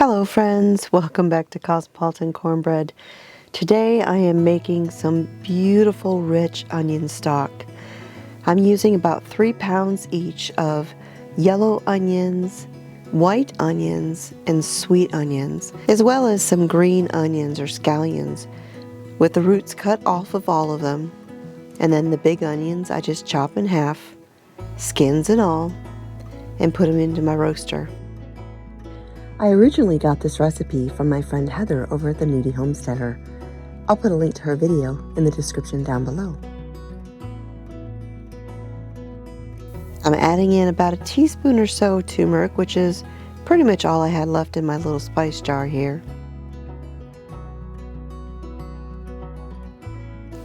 Hello friends, welcome back to Cosmopolitan Cornbread. Today I am making some beautiful rich onion stock. I'm using about 3 pounds each of yellow onions, white onions, and sweet onions, as well as some green onions or scallions with the roots cut off of all of them. And then the big onions I just chop in half, skins and all, and put them into my roaster. I originally got this recipe from my friend Heather over at the Nudie Homesteader. I'll put a link to her video in the description down below. I'm adding in about a teaspoon or so of turmeric, which is pretty much all I had left in my little spice jar here.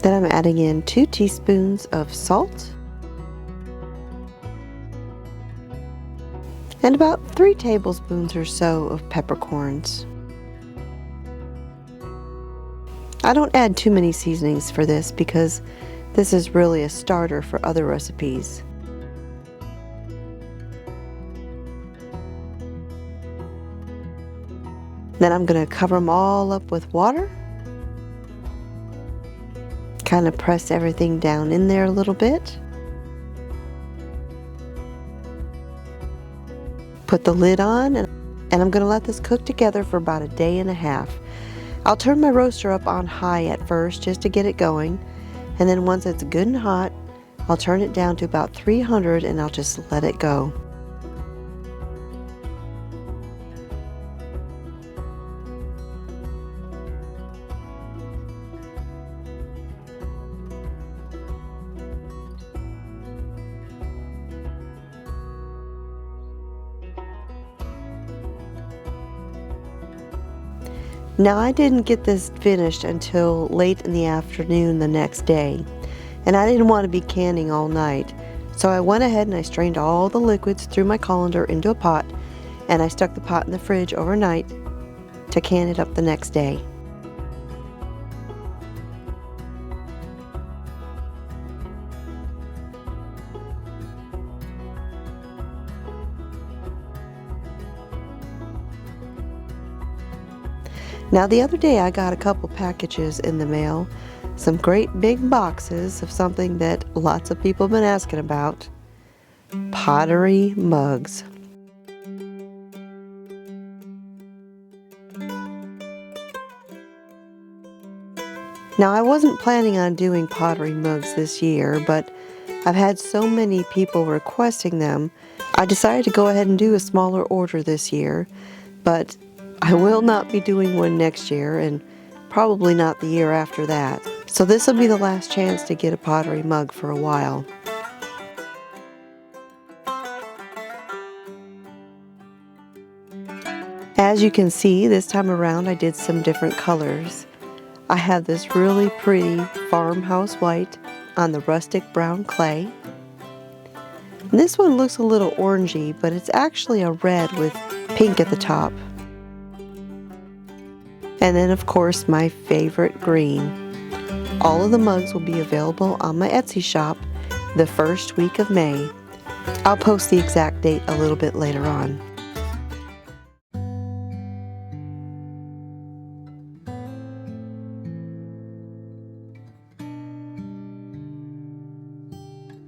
Then I'm adding in 2 teaspoons of salt and about 3 tablespoons or so of peppercorns. I don't add too many seasonings for this because this is really a starter for other recipes. Then I'm going to cover them all up with water. Kind of press everything down in there a little bit. Put the lid on, and I'm going to let this cook together for about a day and a half. I'll turn my roaster up on high at first just to get it going, and then once it's good and hot, I'll turn it down to about 300 and I'll just let it go. Now I didn't get this finished until late in the afternoon the next day, and I didn't want to be canning all night, so I went ahead and I strained all the liquids through my colander into a pot, and I stuck the pot in the fridge overnight to can it up the next day. Now the other day I got a couple packages in the mail, some great big boxes of something that lots of people have been asking about, pottery mugs. Now I wasn't planning on doing pottery mugs this year, but I've had so many people requesting them, I decided to go ahead and do a smaller order this year, but I will not be doing one next year and probably not the year after that. So this will be the last chance to get a pottery mug for a while. As you can see, this time around I did some different colors. I have this really pretty farmhouse white on the rustic brown clay. And this one looks a little orangey, but it's actually a red with pink at the top. And then of course my favorite green. All of the mugs will be available on my Etsy shop the first week of May. I'll post the exact date a little bit later on.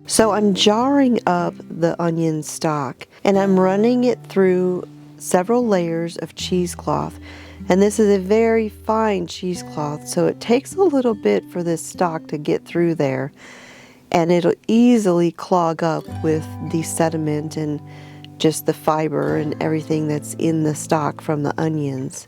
So I'm jarring up the onion stock and I'm running it through several layers of cheesecloth. And this is a very fine cheesecloth, so it takes a little bit for this stock to get through there. And it'll easily clog up with the sediment and just the fiber and everything that's in the stock from the onions.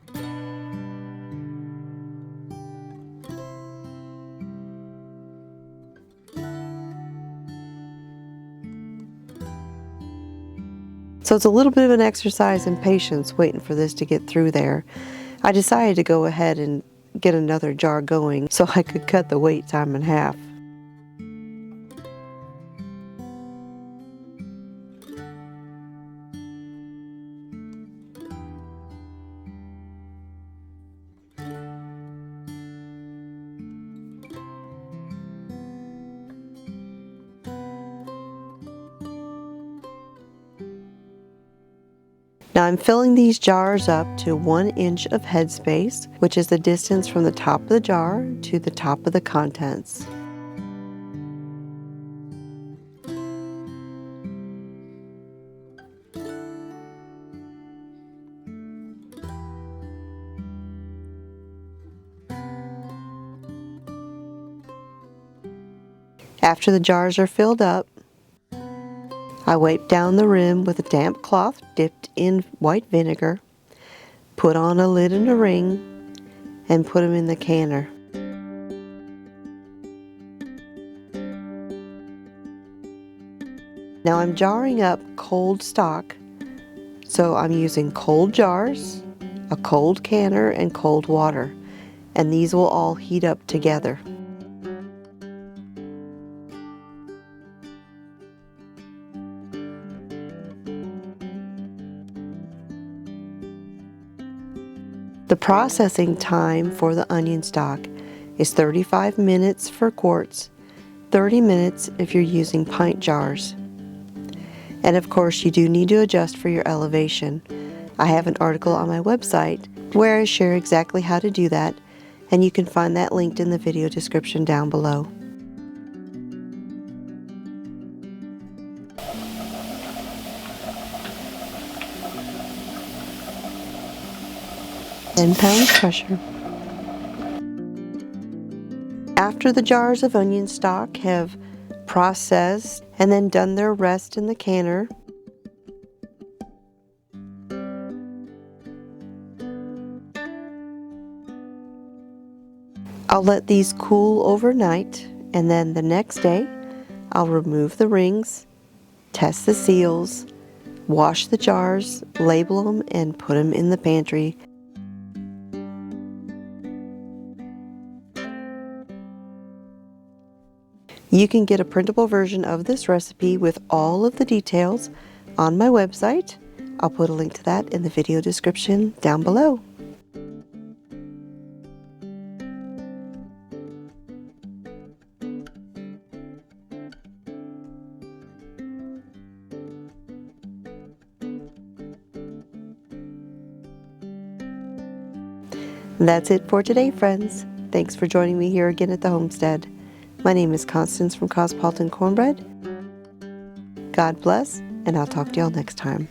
So it's a little bit of an exercise in patience waiting for this to get through there. I decided to go ahead and get another jar going so I could cut the wait time in half. Now I'm filling these jars up to 1 inch of headspace, which is the distance from the top of the jar to the top of the contents. After the jars are filled up, I wipe down the rim with a damp cloth dipped in white vinegar, put on a lid and a ring, and put them in the canner. Now I'm jarring up cold stock, so I'm using cold jars, a cold canner, and cold water, and these will all heat up together. The processing time for the onion stock is 35 minutes for quarts, 30 minutes if you're using pint jars. And of course, you do need to adjust for your elevation. I have an article on my website where I share exactly how to do that, and you can find that linked in the video description down below. £10 pressure. After the jars of onion stock have processed and then done their rest in the canner, I'll let these cool overnight, and then the next day I'll remove the rings, test the seals, wash the jars, label them, and put them in the pantry. You can get a printable version of this recipe with all of the details on my website. I'll put a link to that in the video description down below. That's it for today, friends. Thanks for joining me here again at the homestead. My name is Constance from Cosmopolitan Cornbread. God bless, and I'll talk to y'all next time.